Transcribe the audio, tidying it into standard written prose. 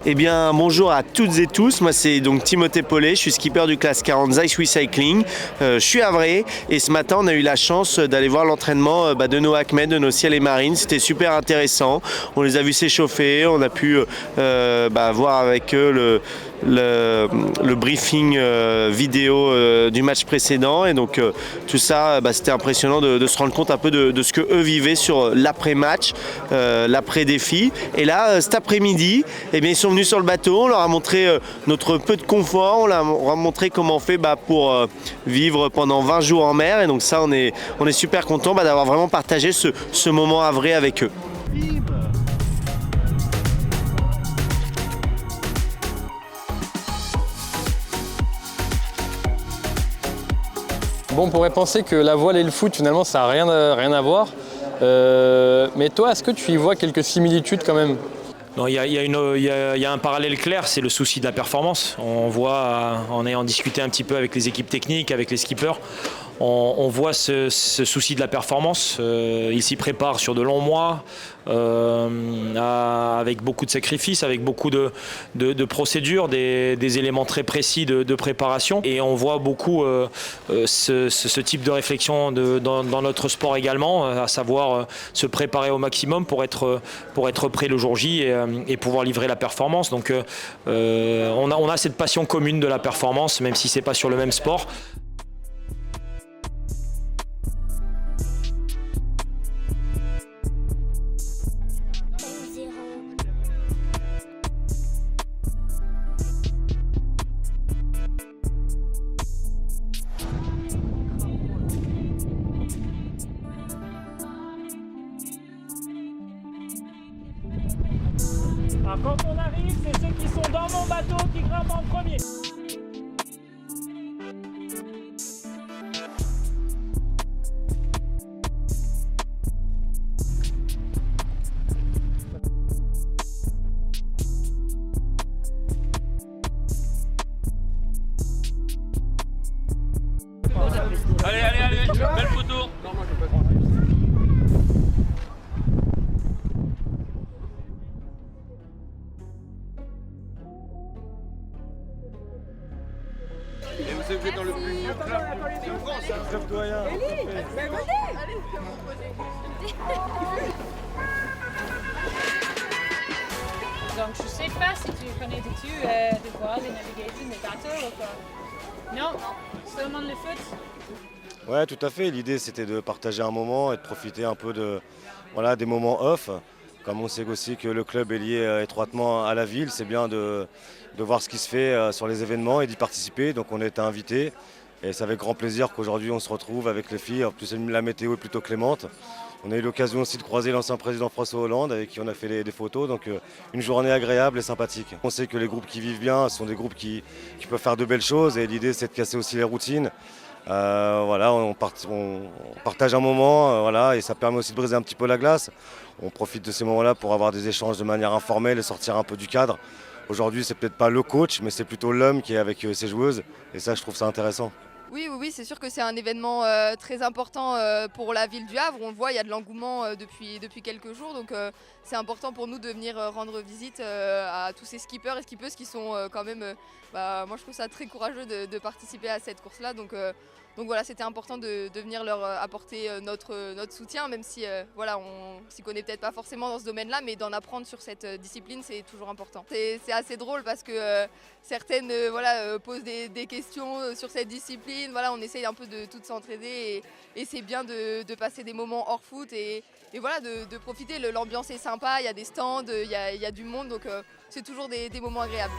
Eh bien, bonjour à toutes et tous. Moi, c'est donc Timothée Paulet. Je suis skipper du classe 40 Zeiss Recycling. Je suis à Vray et ce matin, on a eu la chance d'aller voir l'entraînement de nos Acmed, de nos ciels et marines. C'était super intéressant. On les a vus s'échauffer. On a pu voir avec eux le briefing vidéo du match précédent. Et donc, tout ça, c'était impressionnant de se rendre compte un peu de ce que eux vivaient sur l'après-match, l'après-défi. Et là, cet après-midi, eh bien, ils sont venus sur le bateau, on leur a montré notre peu de confort, on leur a montré comment on fait pour vivre pendant 20 jours en mer. Et donc ça, on est super content d'avoir vraiment partagé ce moment à Vray avec eux. Bon, on pourrait penser que la voile et le foot, finalement, ça n'a rien à voir. Mais toi, est-ce que tu y vois quelques similitudes quand même ? Non, il y a un parallèle clair, c'est le souci de la performance. On voit, en ayant discuté un petit peu avec les équipes techniques, avec les skippers, on voit ce souci de la performance. Ils s'y préparent sur de longs mois, avec beaucoup de sacrifices, avec beaucoup de procédures, des éléments très précis de préparation. Et on voit beaucoup ce type de réflexion dans notre sport également, à savoir se préparer au maximum pour être prêt le jour J et pouvoir livrer la performance. Donc on a cette passion commune de la performance, même si c'est pas sur le même sport. Alors quand on arrive, c'est ceux qui sont dans mon bateau qui grimpent en premier. Allez, belle photo. Et vous êtes dans le plus vieux club de France, hein. Club doyen. Donc je sais pas si tu connais des voiles, des navigations, des bateaux ou quoi. Non, seulement le foot. Ouais, tout à fait. L'idée, c'était de partager un moment et de profiter un peu des moments off. Comme on sait aussi que le club est lié étroitement à la ville, c'est bien de voir ce qui se fait sur les événements et d'y participer. Donc on a été invités et c'est avec grand plaisir qu'aujourd'hui on se retrouve avec les filles. En plus, la météo est plutôt clémente. On a eu l'occasion aussi de croiser l'ancien président François Hollande avec qui on a fait des photos. Donc une journée agréable et sympathique. On sait que les groupes qui vivent bien sont des groupes qui peuvent faire de belles choses et l'idée c'est de casser aussi les routines. On partage un moment et ça permet aussi de briser un petit peu la glace. On profite de ces moments-là pour avoir des échanges de manière informelle et sortir un peu du cadre. Aujourd'hui, c'est peut-être pas le coach, mais c'est plutôt l'homme qui est avec ses joueuses. Et ça, je trouve ça intéressant. Oui, c'est sûr que c'est un événement très important pour la ville du Havre. On le voit, il y a de l'engouement depuis quelques jours. Donc c'est important pour nous de venir rendre visite à tous ces skippers et skippeuses qui sont quand même... moi, je trouve ça très courageux de participer à cette course-là. Donc voilà, c'était important de venir leur apporter notre soutien, même si on s'y connaît peut-être pas forcément dans ce domaine-là, mais d'en apprendre sur cette discipline, c'est toujours important. C'est assez drôle parce que certaines posent des questions sur cette discipline. Voilà, on essaye un peu de toutes s'entraider et c'est bien de passer des moments hors foot et de profiter. L'ambiance est sympa, il y a des stands, il y a du monde, donc c'est toujours des moments agréables.